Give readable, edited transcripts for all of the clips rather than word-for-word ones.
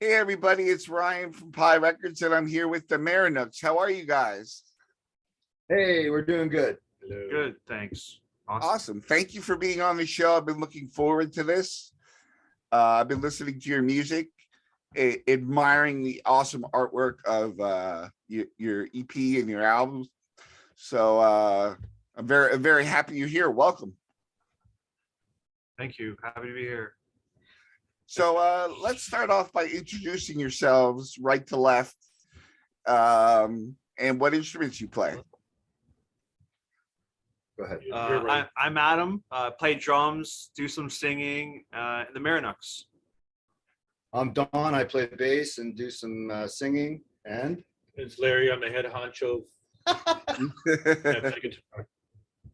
Hey everybody, it's Ryan from Pi Records, and I'm here with the Merinuks. How are you guys? Hey, we're doing good. Hello. Good, thanks. Awesome. Thank you for being on the show. I've been looking forward to this. I've been listening to your music, admiring the awesome artwork of your EP and your albums. So I'm very happy you're here. Welcome. Thank you. Happy to be here. So let's start off by introducing yourselves right to left, and what instruments you play. Go ahead. You're right. I'm Adam. Play drums, do some singing. In the Merinuks. I'm Don. I play bass and do some singing. And It's Larry. I'm the head honcho. Yeah, play guitar.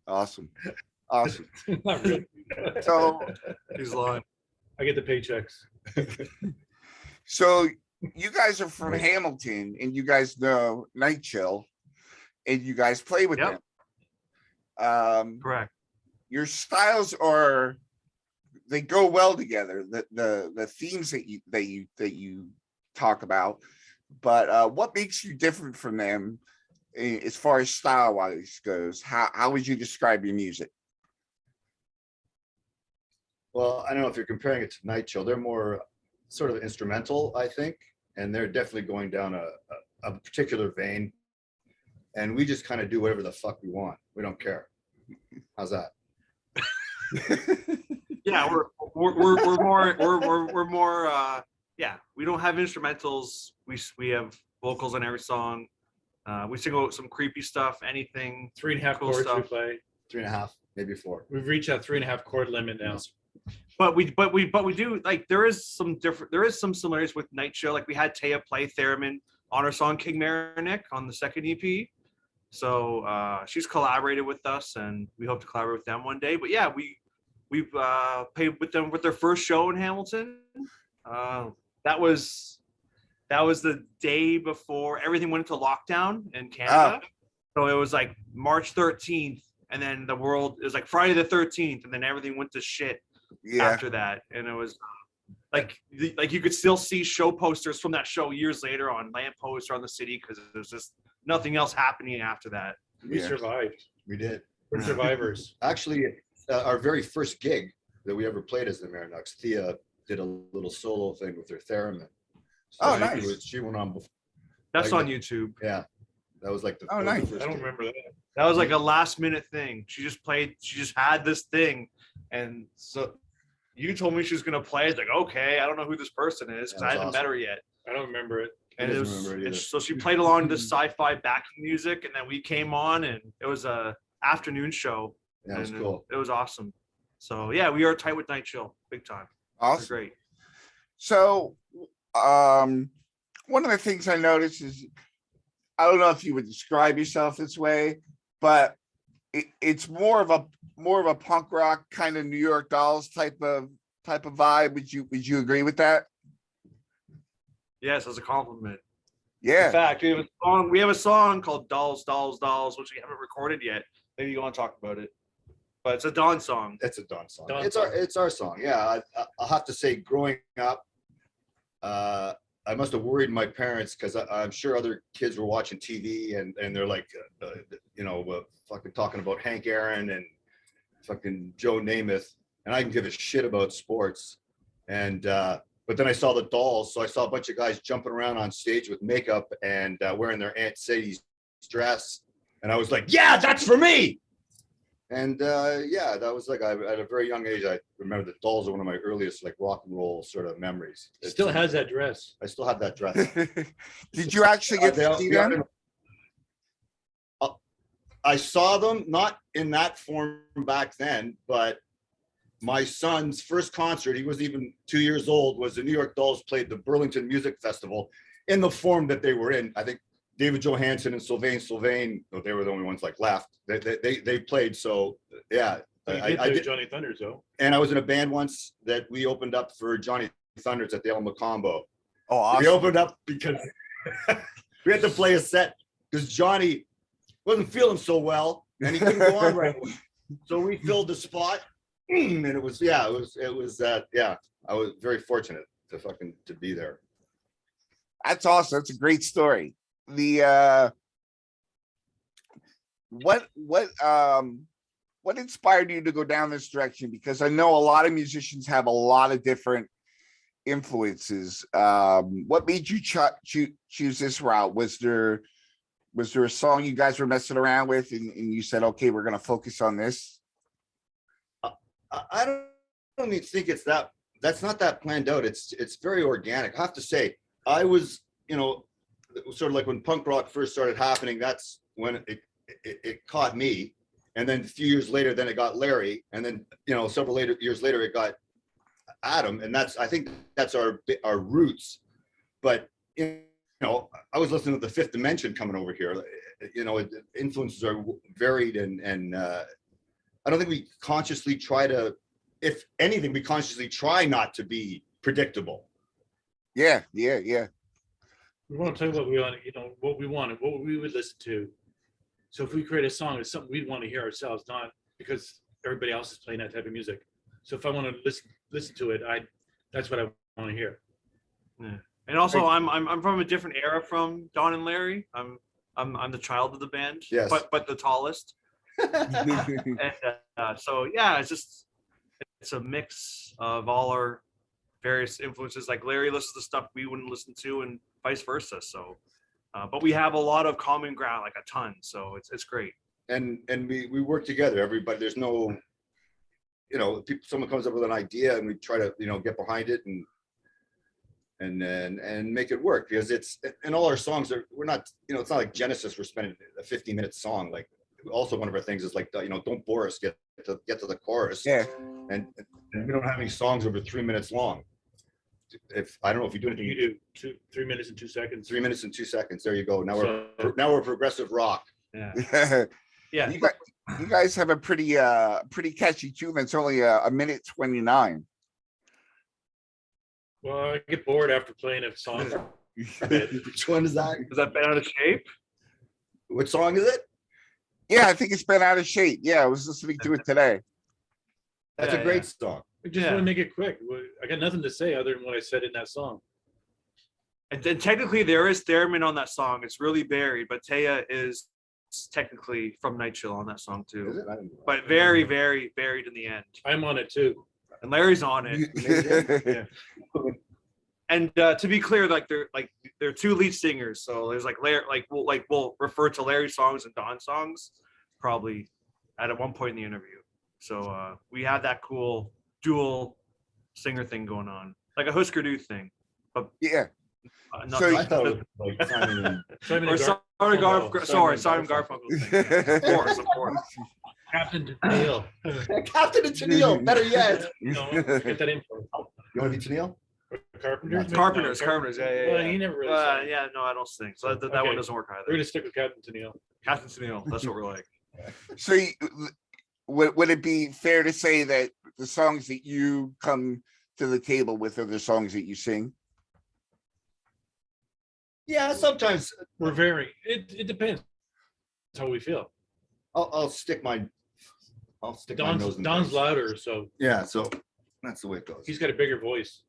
Awesome. Not really. So He's lying. I get the paychecks. So you guys are from Hamilton, and you guys know Night Chill, and you guys play with Yep. them. Correct. Your styles they go well together. The themes that you talk about, but what makes you different from them as far as style wise goes? How would you describe your music? well, I don't know if you're comparing it to Night Chill. They're more sort of instrumental, I think, and they're definitely going down a particular vein. And we just kind of do whatever the fuck we want. We don't care. How's that? Yeah, we're more. Yeah, we don't have instrumentals. We have vocals on every song. We sing about some creepy stuff. Anything. 3.5 Cool chords we stuff. play. 3.5, maybe 4. We've reached that 3.5 chord limit now. But we do, like, there is some similarities with Night Chill. Like, we had Taya play theremin on our song King Merinuk on the second EP. So she's collaborated with us, and we hope to collaborate with them one day. But yeah, we've played with them with their first show in Hamilton. That was the day before everything went into lockdown in Canada. So it was like March 13th, and then the world, it was like Friday the 13th, and then everything went to shit after that. And it was like you could still see show posters from that show years later on lampposts around the city, because there's just nothing else happening after that. We survived. We did. We're survivors. Actually, our very first gig that we ever played as the Merinuks, Thea did a little solo thing with her theremin. Oh, she nice. She went on before. That's Like on YouTube. Yeah, that was like the Oh, nice. first I don't gig. remember that. That was like a last minute thing. She just had this thing. And so you told me she was going to play. It's like, okay, I don't know who this person is, because Yeah, I that's hadn't met her yet. I don't remember it. And doesn't remember it either. so she played along to sci-fi backing music, and then we came on, and it was a afternoon show. Yeah, it was and cool. It was awesome. So yeah, we are tight with Night Chill, big time. They're Awesome. great. So one of the things I noticed is, I don't know if you would describe yourself this way, but it's more of a punk rock kind of New York Dolls type of vibe. Would you agree with that? Yes, as a compliment. In Yeah. fact, we have a song called Dolls, Dolls, Dolls, which we haven't recorded yet. Maybe you want to talk about it. But it's a Dawn song. It's a Don song. Don It's song. our song. Yeah, I'll have to say, growing up, I must have worried my parents, because I'm sure other kids were watching TV and they're like, fucking talking about Hank Aaron and fucking Joe Namath, and I can give a shit about sports. And but then I saw the Dolls, so I saw a bunch of guys jumping around on stage with makeup and wearing their Aunt Sadie's dress, and I was like, yeah, that's for me. And yeah, that was like, at a very young age, I remember the Dolls are one of my earliest like rock and roll sort of memories. Still has that dress. I still have that dress. Did you actually get to see them? I saw them, not in that form back then, but my son's first concert, he was even 2 years old, was the New York Dolls played the Burlington Music Festival in the form that they were in. I think David Johansen and Sylvain, they were the only ones like left. They played, so yeah. I did Johnny Thunders though. And I was in a band once that we opened up for Johnny Thunders at the El Macombo. Oh, awesome. We opened up because we had to play a set because Johnny wasn't feeling so well and he couldn't go on right away. So we filled the spot, and it was I was very fortunate to be there. That's awesome. That's a great story. The what inspired you to go down this direction? Because I know a lot of musicians have a lot of different influences. What made you choose this route? Was there a song you guys were messing around with and you said, okay, we're gonna focus on this? I don't even think it's that's not that planned out. It's very organic. I have to say, I was, sort of like when punk rock first started happening, that's when it caught me. And then a few years later, then it got Larry. And then, several years later, it got Adam. And I think that's our roots. But, I was listening to the Fifth Dimension coming over here. Influences are varied and I don't think we consciously try to, if anything, we consciously try not to be predictable. Yeah. We want to talk about what we wanted, what we would listen to. So if we create a song, it's something we'd want to hear ourselves, not because everybody else is playing that type of music. So if I want to listen to it, that's what I want to hear. Yeah. And also, I'm from a different era from Don and Larry. I'm the child of the band, yes, but the tallest. And so yeah, it's a mix of all our various influences. Like Larry listens to stuff we wouldn't listen to, and vice versa. So, but we have a lot of common ground, like a ton. So it's great. And we work together. Everybody, there's no, someone comes up with an idea, and we try to get behind it and make it work, because and all our songs we're not, it's not like Genesis. We're spending a 15-minute song. Like, also one of our things is like, don't bore us, get to the chorus. Yeah. And we don't have any songs over 3 minutes long. I don't know if you do anything. You do 3 minutes and 2 seconds. 3 minutes and 2 seconds. There you go. Now we're progressive rock. Yeah. Yeah. You guys have a pretty catchy tune that's only a minute 29. Well, I get bored after playing a song. Which one is that? Is that been out of shape? Which song is it? Yeah, I think it's been out of shape. Yeah, I was listening to it today. That's a great song. I just want to make it quick. I got nothing to say other than what I said in that song. And then technically there is theremin on that song. It's really buried, but Taya is technically from Night Chill on that song too. Is it? I didn't know. But very, very buried in the end. I'm on it too. And Larry's on it. Yeah. And to be clear, they're two lead singers, so there's Larry, we'll refer to Larry's songs and Don's songs probably at one point in the interview. So we have that cool dual singer thing going on, like a Husker Du thing. But Yeah. So I thought it was like Simon Simon Garfunkel thing. Of course. Captain Tennille. Captain and Tennille, better yet. Get that info. You want to be Tennille? Carpenters. Carpenters. Yeah. Well, he never really. sang. Yeah, no, I don't think so. That Okay. one doesn't work We're either. gonna stick with Captain Tennille. Captain Tennille, that's what we're like. So would it be fair to say that the songs that you come to the table with are the songs that you sing? Yeah, sometimes We're very. It depends. That's how we feel. I'll stick my my nose in Don's things. louder, so Yeah, so that's the way it goes. he's got a bigger voice.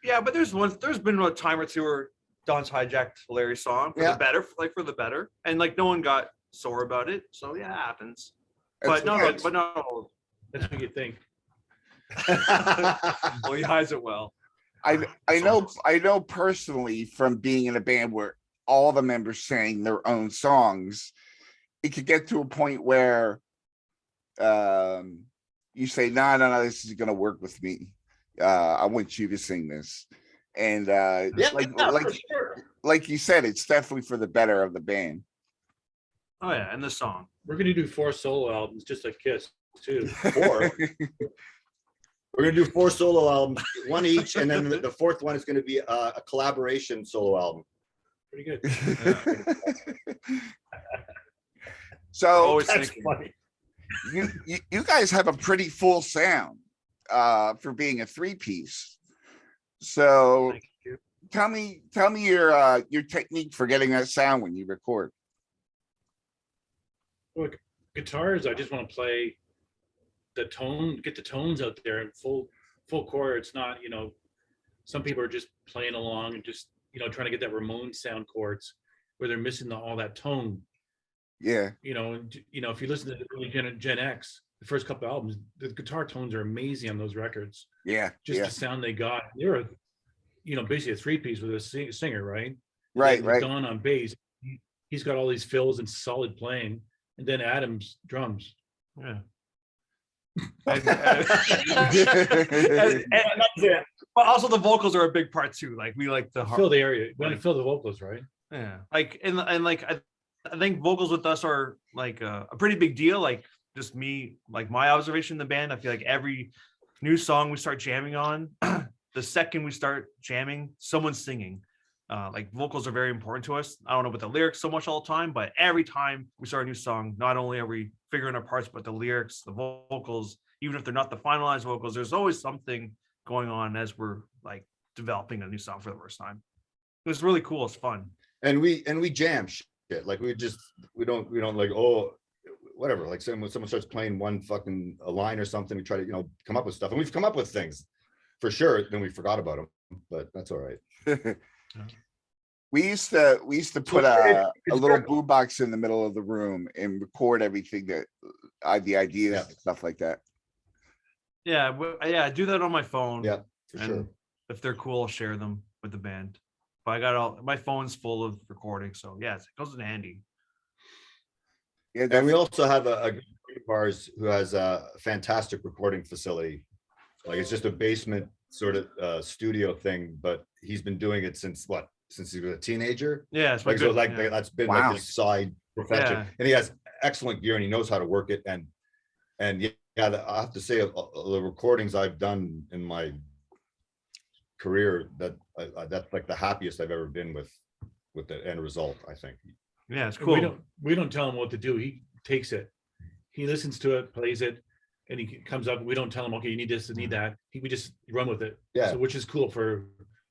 Yeah, but there's been a time or two where Don's hijacked Larry's song for the better, and no one got sore about it. So yeah, it happens. That's But no, what- but no. That's what you think. Well, he hides it well. I know personally from being in a band where all the members sang their own songs, it could get to a point where you say, no, this is gonna work with me. I want you to sing this. And for sure. like you said, it's definitely for the better of the band. Oh yeah, and the song. We're gonna do 4 solo albums, just like Kiss, too. Four. We're gonna do 4 solo albums, one each, and then the fourth one is gonna be a collaboration solo album. Pretty good. So Always That's thinking. funny. you guys have a pretty full sound for being a 3-piece. So Thank you. tell me your technique for getting that sound when you record. Well, guitars, I just want to play the tone, get the tones out there in full core. It's not, some people are just playing along and just, trying to get that Ramon sound chords where they're missing all that tone. Yeah. If you listen to the early Gen X, the first couple albums, the guitar tones are amazing on those records. Yeah. Just the sound they got. They're basically a three-piece with a singer, right? Right. With Right. Don on bass. He's got all these fills and solid playing, and then Adam's drums. Yeah. And that's it. But also the vocals are a big part too. Like we like the Fill the area. We want to fill the vocals, right? Yeah. Like and like I think vocals with us are like a pretty big deal. Like just me, like my observation in the band, I feel like every new song we start jamming on, the second we start jamming, someone's singing. Like vocals are very important to us. I don't know about the lyrics so much all the time, but every time we start a new song, not only are we figuring our parts, but the lyrics, the vocals, even if they're not the finalized vocals, there's always something going on as we're like developing a new song for the first time. It was really cool. It's fun. And we jam shit. Like we don't like, oh, whatever. Like someone starts playing a line or something, we try to, come up with stuff. And we've come up with things for sure. Then we forgot about them, but that's all right. We used to put a little boombox in the middle of the room and record everything that the ideas and stuff like that. Yeah, I do that on my phone. Yeah, for and sure. if they're cool, I'll share them with the band. But I got my phone's full of recordings, so yeah, it goes in handy. Yeah, And we also have a good friend of ours who has a fantastic recording facility. Like it's just a basement sort of studio thing, but he's been doing it since he was a teenager. Yeah, it's Like, that's been Wow. like his side profession. Yeah. And he has excellent gear and he knows how to work it. And yeah, I have to say, the recordings I've done in my career, that's like the happiest I've ever been with the end result, I think. Yeah, it's And cool. we don't tell him what to do. He takes it. He listens to it, plays it, and he comes up. We don't tell him, okay, you need this and need that. We just run with it. Yeah. So, which is cool for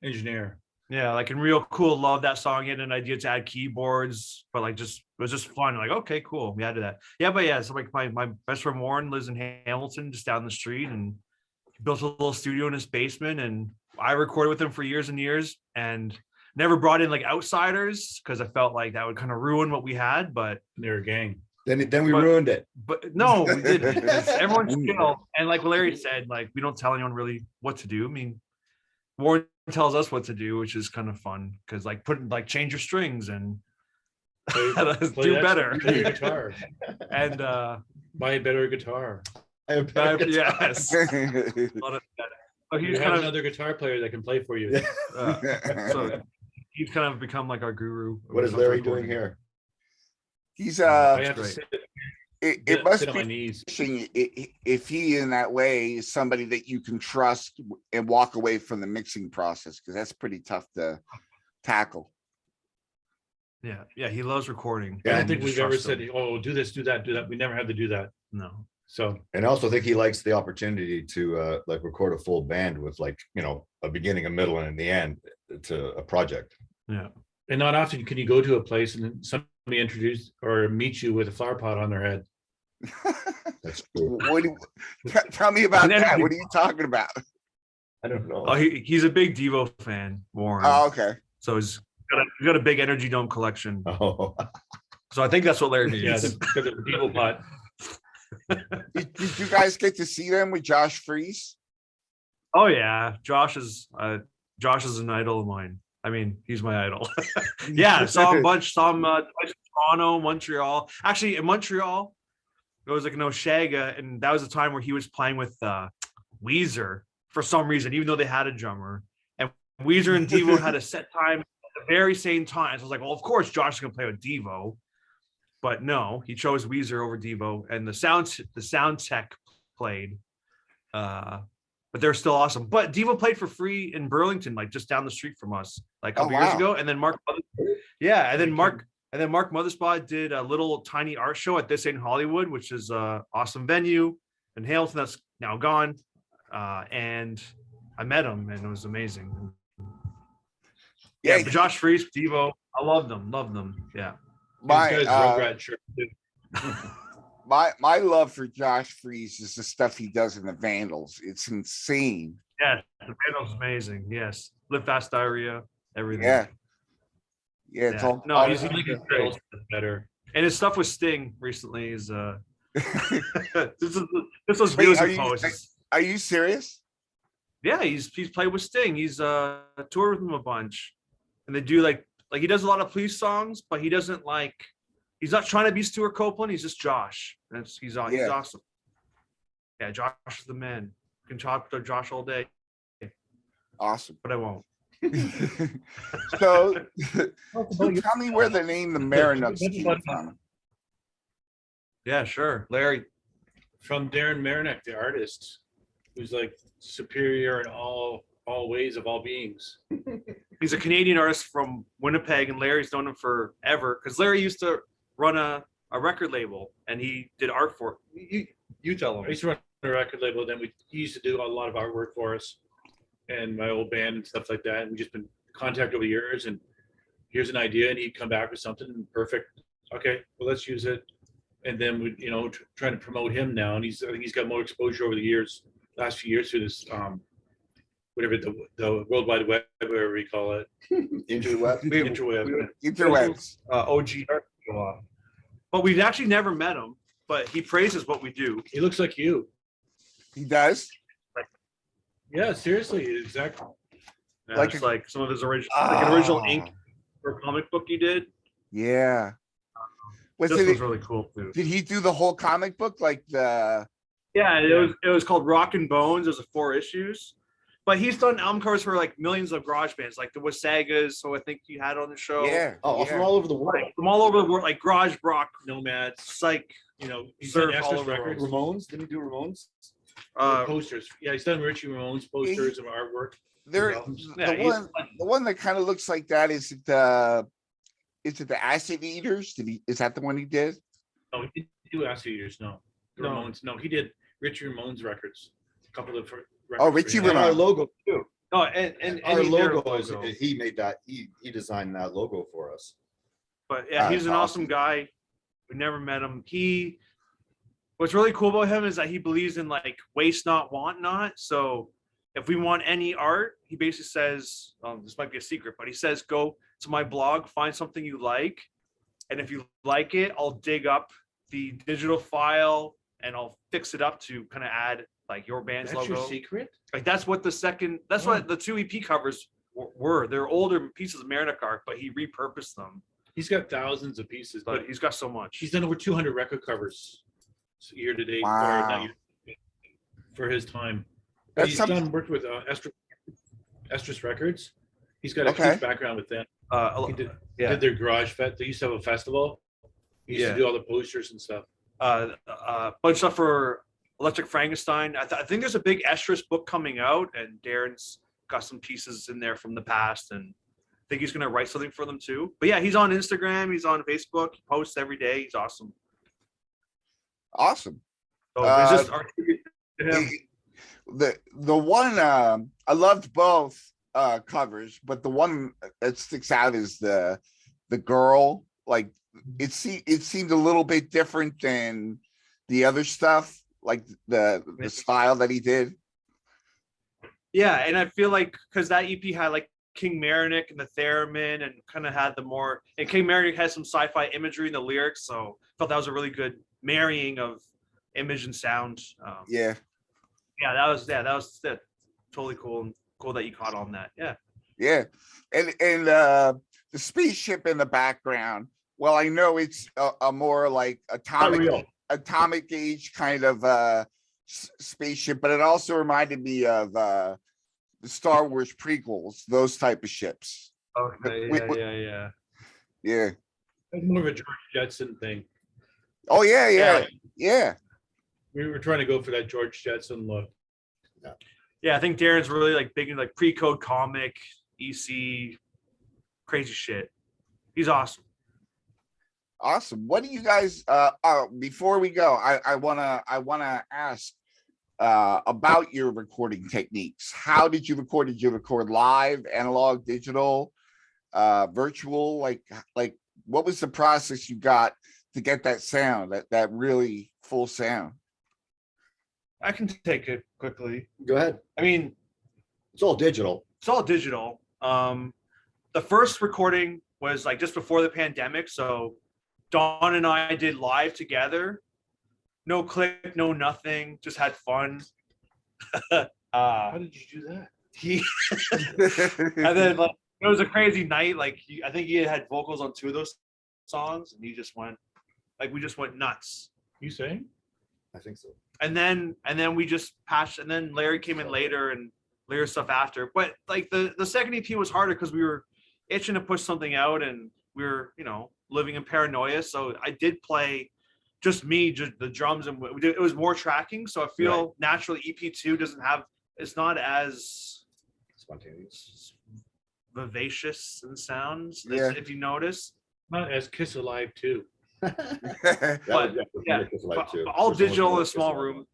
engineer. Yeah, like in Real Cool, love that song. He had an idea to add keyboards, but like it was just fun. Like, okay, cool. We added that. Yeah, but yeah, so like my best friend Warren lives in Hamilton, just down the street, and he built a little studio in his basement. And I recorded with him for years and years and never brought in like outsiders because I felt like that would kind of ruin what we had. But They're a gang. Then we ruined it. But no, we didn't. Because everyone's chill. And like Larry said, like we don't tell anyone really what to do. I mean, Warren tells us what to do, which is kind of fun because like change your strings and do better. Play your guitar. And Buy a better guitar. yes. So You he's have kind of another guitar player that can play for you. so he's kind of become like our guru. What is Larry doing here? He's I have to great. sit, it must sit on my be knees. interesting if he in that way is somebody that you can trust and walk away from the mixing process, because that's pretty tough to tackle. Yeah, he loves recording. I Yeah, don't and think you we've just ever trust said, him. oh, do this, do that, do that. We never had to do that. No. So And I also think he likes the opportunity to like record a full band with like, a beginning, a middle, and in the end to a project. Yeah. and not often can you go to a place and then somebody introduce or meet you with a flower pot on their head. That's true. Tell me about And then- that. What are you talking about? I don't know. Oh, he's a big Devo fan, Warren. Oh, okay. So he's got a big Energy Dome collection. Oh, So I think that's what Larry Yeah, needs. the Devo pot. Did you guys get to see them with Josh Freese? Oh yeah, Josh is an idol of mine. I mean, he's my idol. Yeah, saw him twice in Toronto, Montreal. Actually, in Montreal, it was like an Oshaga, and that was the time where he was playing with Weezer for some reason, even though they had a drummer. And Weezer and Devo had a set time at the very same time. So I was like, well, of course Josh is gonna play with Devo. But no, he chose Weezer over Devo, and the sound tech played. But they're still awesome. But Devo played for free in Burlington, like just down the street from us, like a couple years wow. ago. And then Mark Mothersbaugh did a little tiny art show at This Ain't Hollywood, which is a awesome venue in Hamilton that's now gone. And I met him, and it was amazing. Yeah, But Josh Freese, Devo, I love them. Yeah. my He's got his Rugrat shirt, too. my love for Josh Freese is the stuff he does in the Vandals. It's insane. Yeah, the panel's amazing. Yes. Live Fast Diarrhea. everything. Yeah. Yeah, it's Yeah. all. No, all I he's think his great. sales is better. And his stuff with Sting recently is this was Wait, music posts. are you serious? Yeah, he's played with Sting. He's toured with him a bunch, and they do like he does a lot of police songs, but he doesn't like. He's not trying to be Stuart Copeland. He's just Josh. He's Yeah. awesome. Yeah, Josh is the man. Can talk to Josh all day, Awesome. but I won't. So, so tell me where the name the Merinuks came from. Yeah, sure, Larry. From Darren Merinuk, the artist, who's like superior in all ways of all beings. He's a Canadian artist from Winnipeg, and Larry's known him forever because Larry used to run a record label, and he did art for it. You tell him. I used to run a record label, then he used to do a lot of artwork for us and my old band and stuff like that. And we just been in contact over the years, and here's an idea, and he'd come back with something and perfect. Okay, well, let's use it. And then we, trying to promote him now, and I think he's got more exposure over the years, last few years through this, whatever the World Wide Web, whatever we call it, Interweb. interweb. Interwebs. OG art. But we've actually never met him, but he praises what we do. He looks like you. He does. Yeah, seriously, exactly. Yeah, Like it's a- like some of his original ink for a comic book he did. Yeah. Was This it? was really cool too. Did he do the whole comic book like the? Yeah, it was called Rock and Bones. There's 4 issues, but he's done album covers for like millions of garage bands, like the Wasagas. So I think he had on the show. Yeah. Oh, yeah. from all over the world. Like, from all over the world, like garage rock, Nomads. psych, He's surf done all Estes over the records. world. Ramones? Didn't he do Ramones? Posters. Yeah, he's done Richie Ramones posters and artwork. There, Yeah, the one that kind of looks like that is it the Acid Eaters? Is that the one he did? No, he didn't do Acid Eaters. No, the No. Ramones. No, he did Richie Ramones records. A couple of records. Oh, Richie for him. And our Ramone. logo too. No, and Our any their logo is logo. he made that. He designed that logo for us. But yeah, he's That's an awesome guy. We never met him. What's really cool about him is that he believes in like waste not, want not. So if we want any art, he basically says, this might be a secret, but he says, go to my blog, find something you like. And if you like it, I'll dig up the digital file and I'll fix it up to kind of add like your band's That's logo. your secret? Like that's what what the 2 EP covers were. They're older pieces of Merinuks art, but he repurposed them. He's got thousands of pieces, But but he's got so much. he's done over 200 record covers year to date. Wow. Or not year, for his time. That's He's some- worked with Estrus Records. He's got a Okay. huge background with them. He did, yeah. did their garage fest. They used to have a festival. He used Yeah. to do all the posters and stuff. Bunch of stuff for Electric Frankenstein. I think there's a big Estrus book coming out, and Darren's got some pieces in there from the past, and I think he's gonna write something for them too. But yeah, he's on Instagram, he's on Facebook, he posts every day. He's awesome. Awesome. So Uh, there's just art to him. The one I loved both covers, but the one that sticks out is the girl. Like it seemed a little bit different than the other stuff, like the style that he did. Yeah, and I feel like because that EP had like King Merinuk and the theremin and kind of had the more, and King Merinuk has some sci-fi imagery in the lyrics, so I felt that was a really good marrying of image and sound. Yeah. That was totally cool, and cool that you caught on that. Yeah. Yeah. And the spaceship in the background. Well, I know it's a more like atomic age kind of spaceship, but it also reminded me of the Star Wars prequels, those type of ships. Okay. Yeah. It's more of a George Jetson thing. Oh yeah. We were trying to go for that George Jetson look. Yeah, I think Darren's really like big in like pre-code comic, EC, crazy shit. He's awesome. Awesome. What do you guys before we go, I wanna ask about your recording techniques. How did you record? Did you record live, analog, digital, virtual? Like what was the process you got to get that sound, that really full sound? I can take it quickly. Go ahead. I mean, It's all digital. it's all digital. The the first recording was like just before the pandemic. So Don and I did live together. No click, no nothing, just had fun. How did you do that? He and then like it was a crazy night. Like I think he had vocals on 2 of those songs, and he just went like we just went nuts. You saying? I think so. And then we just patched, and then Larry came in later and later stuff after. But like the second EP was harder because we were itching to push something out, and we were living in paranoia. So I did play just me, just the drums, and it was more tracking. So I feel naturally EP2 it's not as Spontaneous, vivacious in sounds, Yeah. if you notice. Not as Kiss Alive too. But all digital in a small room.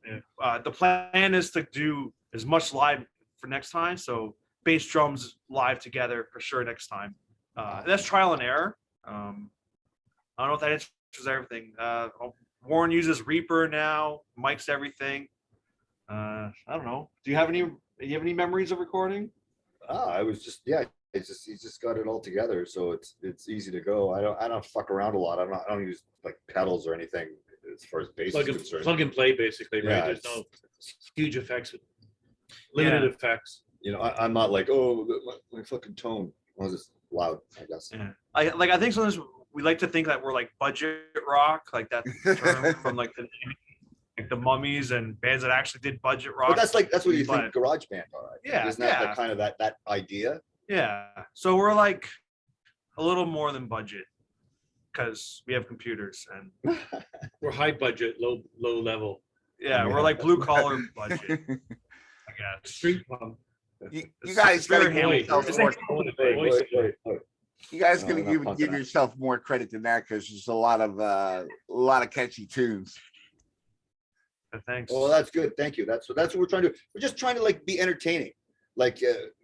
The plan is to do as much live for next time. So bass drums live together for sure next time. That's trial and error. I don't know if that answers everything. Warren uses Reaper now, mics everything. I don't know. Do you have any memories of recording? I was just he's just got it all together, so it's easy to go. I don't fuck around a lot. I don't use like pedals or anything as far as bass is concerned. Plug and play basically, right? Yeah, There's no huge effects, limited effects. I'm not like, oh, my fucking tone was just loud, I guess. Yeah. I think sometimes we like to think that we're like budget rock, like that term from like the Mummies and bands that actually did budget rock. But that's what you But- think garage band are. Yeah, Isn't that yeah. like kind of that idea? Yeah. So we're like a little more than budget because we have computers, and We're high budget, low level. yeah, we're like blue collar budget, I guess. Street punk. You It's guys gotta very give handy. yourself It's more. like- Wait. You guys No, gotta we're not give punking yourself more credit than that because there's a lot of catchy tunes. Thanks. Well, that's good. Thank you. That's what we're trying to do. We're just trying to like be entertaining, like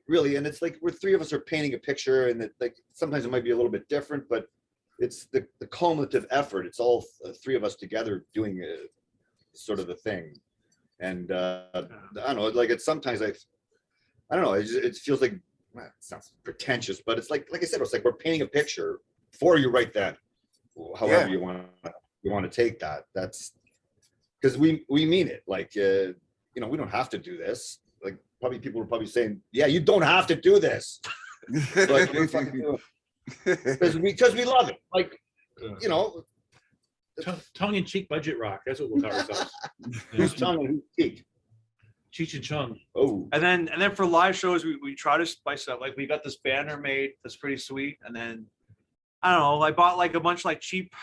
really. And it's like we're 3 of us are painting a picture, and like sometimes it might be a little bit different, but it's the cumulative effort. It's all 3 of us together doing sort of the thing. And I don't know. Like it's sometimes I don't know. It feels like well, it sounds pretentious, but it's like I said, it's like we're painting a picture for you right then. However you want to take that. That's because we mean it. Like we don't have to do this. Like probably people are probably saying, yeah, you don't have to do this, but we fucking do it because we love it. Like Tongue-in-cheek budget rock. That's what we'll call ourselves. who's tongue and who's cheek. Cheech and Chong. Oh, And then for live shows, we try to spice it up. Like we got this banner made that's pretty sweet, and then I don't know. I bought like a bunch of like cheap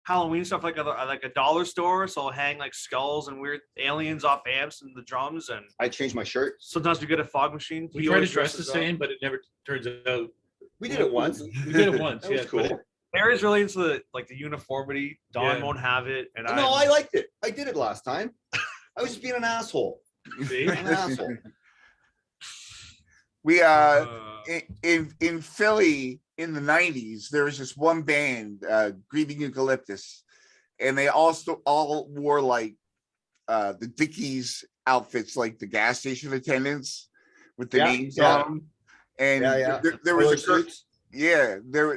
Halloween stuff, like a dollar store. So I'll hang like skulls and weird aliens off amps and the drums, and I changed my shirt. sometimes we get a fog machine. We He try to always dress the dresses up. same, but it never turns out. We did it once. We did it once. That was Yeah, cool. but Larry's really into the uniformity. Don Yeah. won't have it, and No, I liked it. I did it last time. I was just being an asshole. see? I'm an asshole. We in Philly in the 90s, there was this one band, Grieving Eucalyptus, and they also all wore like the Dickies outfits, like the gas station attendants with the names on them. And there was a girl,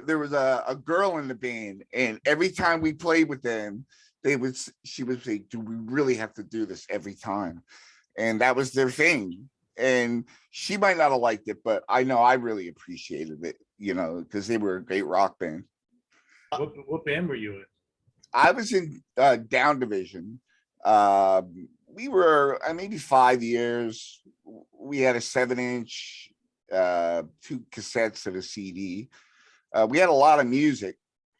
there was a girl in the band, and every time we played with them, she would say, "Do we really have to do this every time?" And that was their thing. And she might not have liked it, but I know I really appreciated it, because they were a great rock band. What band were you in? I was in Down Division. We were maybe 5 years. We had a 7-inch, 2 cassettes and a CD. We had a lot of music,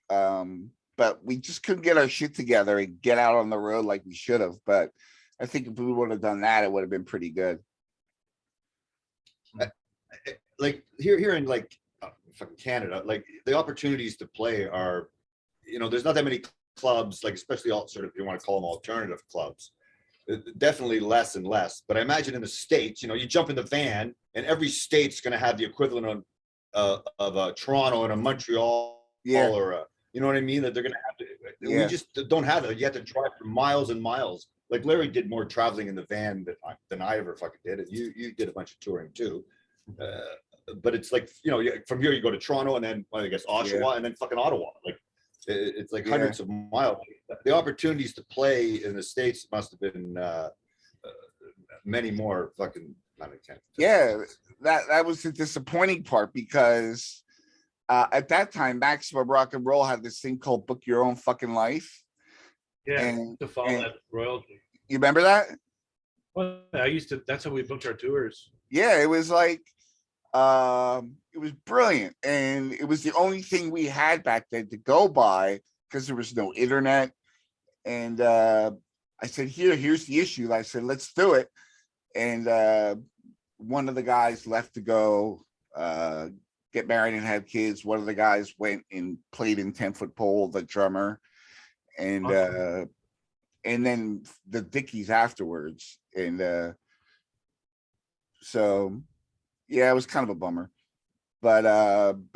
but we just couldn't get our shit together and get out on the road like we should have. But I think if we would have done that, it would have been pretty good. Like here in like fucking Canada, like the opportunities to play are, there's not that many clubs, like especially all sort of, if you want to call them alternative clubs, definitely less and less. But I imagine in the States, you jump in the van and every state's going to have the equivalent of a Toronto and a Montreal or a, you know what I mean? That they're going to have to, we just don't have it. You have to drive for miles and miles. Like Larry did more traveling in the van than I ever fucking did. And you did a bunch of touring too. but it's like, from here you go to Toronto and then I guess Oshawa and then fucking Ottawa. Like it's like hundreds of miles. The opportunities to play in the States must have been many more fucking. Yeah, that was the disappointing part because at that time, Maximum Rock and Roll had this thing called Book Your Own Fucking Life. Yeah, And, to follow that royalty. You remember that? Well, that's how we booked our tours. Yeah, it was like, it was brilliant. And it was the only thing we had back then to go by because there was no internet. And I said, here's the issue. I said, let's do it. And one of the guys left to go get married and have kids. One of the guys went and played in 10-foot pole, the drummer. And then the Dickies afterwards. And so yeah, it was kind of a bummer. But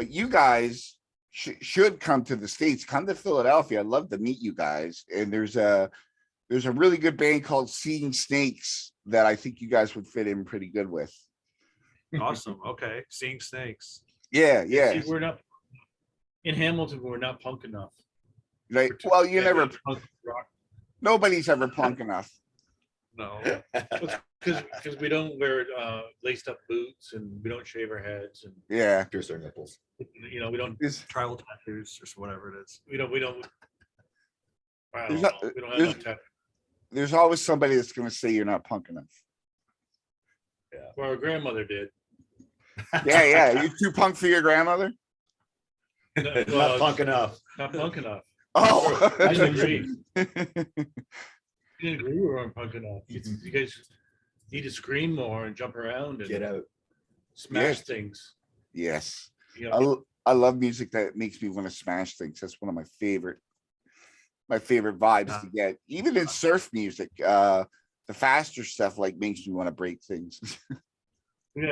you guys should come to the States, come to Philadelphia. I'd love to meet you guys. And there's a really good band called Seeing Snakes that I think you guys would fit in pretty good with. Awesome. Okay. Seeing Snakes. Yeah. See, we're not in Hamilton. We're not punk enough. Like, well, you never. Nobody's ever punk enough. No. Because we don't wear laced up boots and we don't shave our heads and Yeah. Pierce their nipples. we don't Tribal tattoos or whatever it is. we don't I don't There's know. not- We don't have there's- enough tattoos. There's always somebody that's going to say you're not punk enough. Well, our grandmother did. Yeah. You too punk for your grandmother? Not punk enough. Not punk enough. Oh. I didn't agree. You didn't agree we weren't punk enough. You guys need to scream more and jump around and Get out. smash things. Yes. You know, I love music that makes me want to smash things. That's one of my favorite vibes to get. Even in surf music, the faster stuff like makes me want to break things. we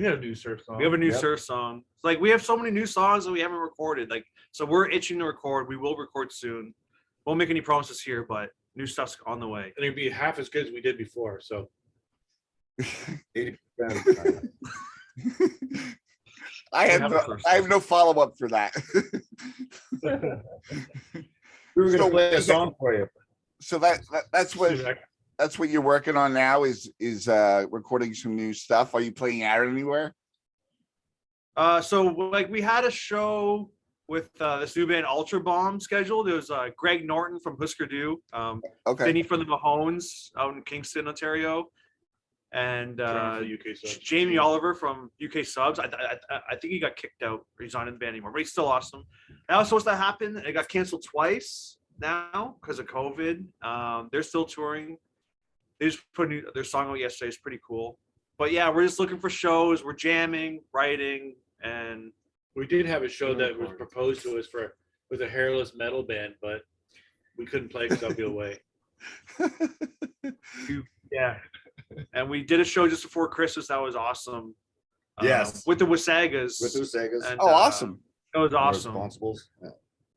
gotta do surf song. We have a new Yep. surf song. It's like we have so many new songs that we haven't recorded. Like, so we're itching to record. We will record soon. Won't make any promises here, but new stuff's on the way. and it'd be half as good as we did before. So 80% of the time. I have no follow up for that. We were gonna So- play a song for you. So that's what you're working on now is recording some new stuff. Are you playing out anywhere? So like we had a show with this new band Ultra Bomb scheduled. There was Greg Norton from Husker Du, Okay. Vinny from the Mahones out in Kingston, Ontario, and UK subs. Jamie Oliver from UK Subs. I think he got kicked out. Or he's not in the band anymore, but he's still awesome. That was supposed to happen. It got canceled twice now because of COVID. They're still touring. They just put their song out yesterday. It's pretty cool. But yeah, we're just looking for shows. We're jamming, writing, and We did have a show that was proposed to us with a hairless metal band, but we couldn't play because I'll be away. yeah. And we did a show just before Christmas. That was awesome. Yes. With the Wasagas. With those Segas. And, Oh, awesome. It was awesome. Responsibles. Yeah.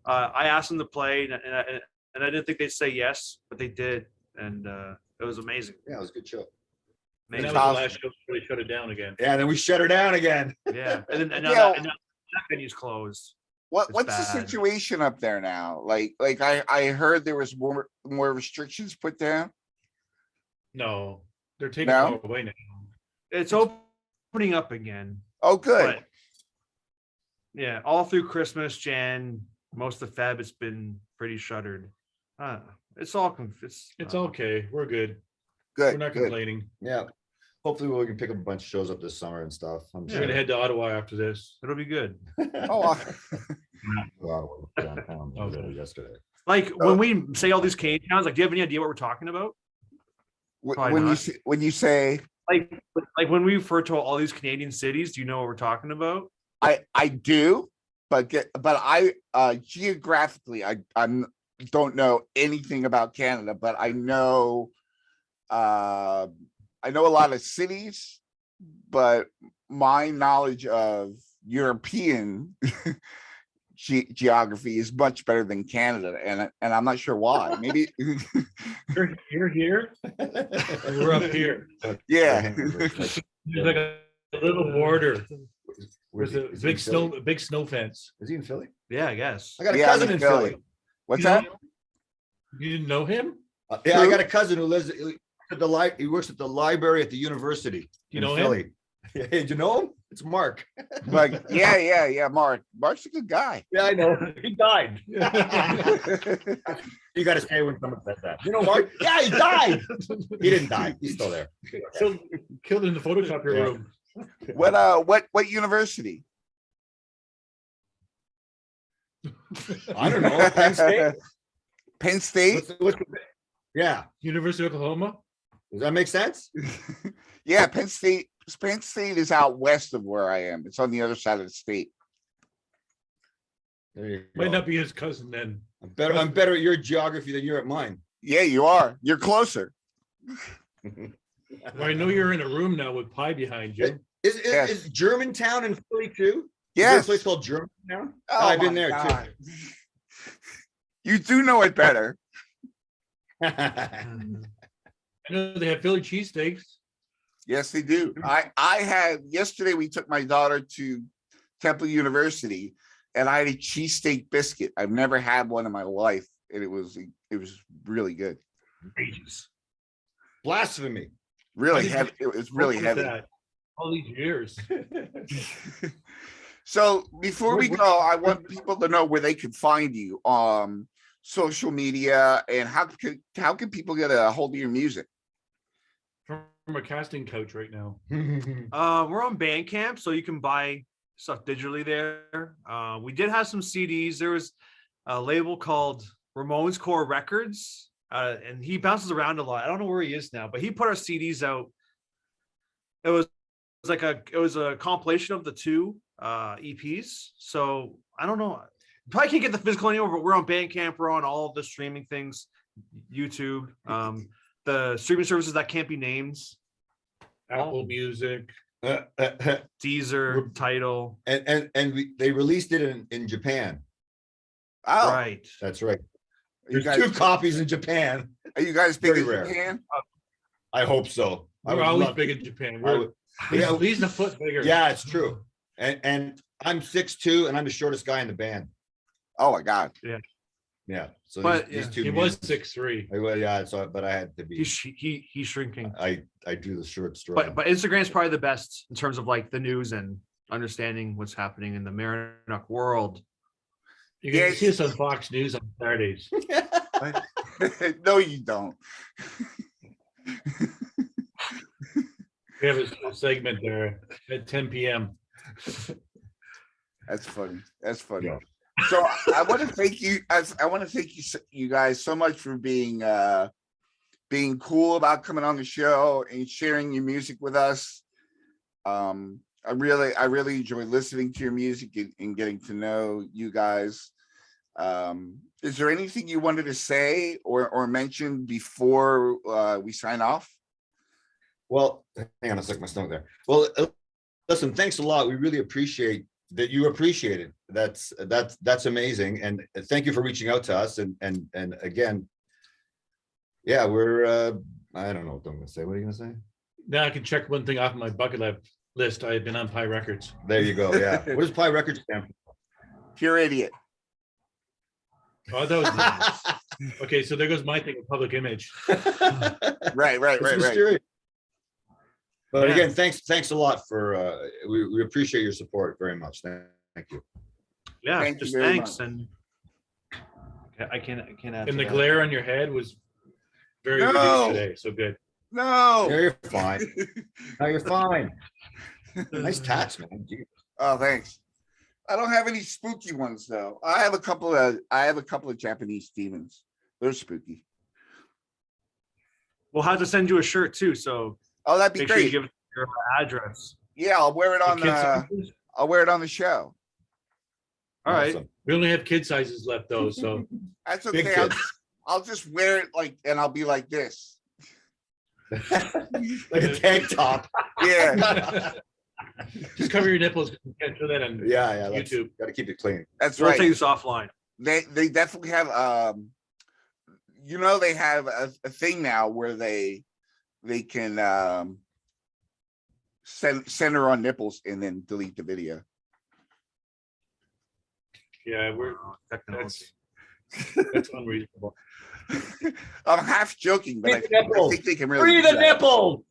I asked them to play, and I didn't think they'd say yes, but they did, and it was amazing. Yeah, it was a good show. And that Amazing. was the awesome. last show before they shut it down again. Yeah, and then we shut her down again. Yeah, and then Yeah. and now that venue's closed. What's It's the bad. situation up there now? Like I heard there was more restrictions put down. No, they're taking No? more away now. It's opening up again. Oh, good. But yeah, all through Christmas, Jan, most of Feb, it's been pretty shuttered. It's all It's okay. We're good. Good. We're not good. complaining. Yeah. Hopefully we can pick up a bunch of shows up this summer and stuff. I'm We're gonna head to Ottawa after this. It'll be good. Oh, Wow, we're downtown yesterday. Like when we say all these Canadian towns, like, do you have any idea what we're talking about? Probably when not. you say Like when we refer to all these Canadian cities, do you know what we're talking about? I do, but I geographically I don't know anything about Canada, but I know a lot of cities, but my knowledge of European geography is much better than Canada, and I'm not sure why. Maybe You're here. And we're up here. yeah. There's like a little border. With a Is he in Philly? big snow fence. Is he in Philly? Yeah, I guess. I got a Yeah, cousin I'm in Philly. What's You that? know- You didn't know him? Yeah, I Who? got a cousin who lives at the he works at the library at the university You in know him? Philly. Hey, do you know him? It's Mark. Like, yeah. Mark's a good guy. Yeah, I know. He died. You got to say when someone says that. You know, Mark? Yeah, he died. He didn't die. He's still there. Killed in the photocopier Yeah. room. What university? I don't know. Penn State? Penn State? Yeah. University of Oklahoma. Does that make sense? Yeah, Penn State. Penn State is out west of where I am. It's on the other side of the state. There you Might go. not be his cousin then. I'm better at your geography than you're at mine. Yeah, you are. You're closer. Well, I know you're in a room now with pie behind you. Yes. Is Germantown in Philly too? Is there Yes. a place called Germantown? Oh, I've been my there God. You do know it better. too. I know they have Philly cheesesteaks. Yes, they do. I had yesterday. We took my daughter to Temple University, and I had a cheesesteak biscuit. I've never had one in my life, and it was really good. Ages. Blasphemy. Really How heavy. did It was really What was heavy. that? All these years. So before we go, I want people to know where they can find you on social media, and how can people get a hold of your music? From a casting couch right now. We're on Bandcamp, so you can buy stuff digitally there. We did have some CDs. There was a label called Ramones Core Records, and he bounces around a lot. I don't know where he is now, but he put our CDs out. It was a compilation of the two EPs. So I don't know. Probably can't get the physical anymore, but we're on Bandcamp. We're on all of the streaming things, YouTube, the streaming services that can't be named. Apple Music. Deezer, Title. They released it in Japan. Oh, Right. That's right. you There's guys, 2 copies in Japan. are you guys big Very in rare. Japan? I hope so. I We're would always love big to. in Japan. I We're would- at least a foot bigger. Yeah, it's true. And I'm 6'2", and I'm the shortest guy in the band. Oh my God. Yeah. So But, these yeah, two. He was musicians- 6'3". Well, yeah. So, but I had to be. He's shrinking. I do the short straw. But Instagram's probably the best in terms of like the news and understanding what's happening in the Merinuk world. You can Yeah. see us on Fox News on Saturdays. No, you don't. We have a segment there at 10 p.m. That's funny. That's funny. Yeah. So I want to thank you. I want to thank you guys so much for being cool about coming on the show and sharing your music with us. I really enjoy listening to your music and getting to know you guys. Is there anything you wanted to say or mention before we sign off? Well, hang on a second, my stomach there. Well, listen, thanks a lot. We really appreciate that you appreciate it. That's amazing. And thank you for reaching out to us. And again, yeah, we're I don't know what I'm gonna say. What are you gonna say? Now I can check one thing off my bucket list. I've been on Pie Records. There you go. Yeah. What does Pie Records stand Pure idiot. Oh, that was nice. Okay, so there goes my thing of public image. for? Right. It's mysterious. But Yeah. again, thanks a lot for we appreciate your support very much. Thank you. Yeah, Thank you just very thanks. much. And I can't add. And to the that. glare on your head was very No. reduced today. So good. No. Yeah, you're fine. No, you're fine. Nice tats, man. Gee. Oh, thanks. I don't have any spooky ones though. I have a couple of Japanese demons. They're spooky. We'll have to send you a shirt too. So Oh, that'd be make sure you great. give us your address. Yeah, I'll wear it on The kid the sizes? I'll wear it on the show. All right. Awesome. We only have kid sizes left though. So That's Big okay. kid. I'll just wear it and I'll be like this. Like a tank top. Yeah, just cover your nipples. You can't show that on Yeah. YouTube. Got to keep it clean. that's We'll take right. this offline. They definitely have they have a thing now where they can center on nipples and then delete the video. Yeah, we're Technology. that's unreasonable. I'm half joking, but Free the I nipple. think they can really. Free do the that. nipple.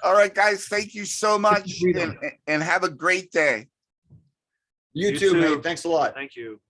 All right, guys. Thank you so much, freedom. and have a great day. You You too, too. mate. Thanks a lot. Thank you.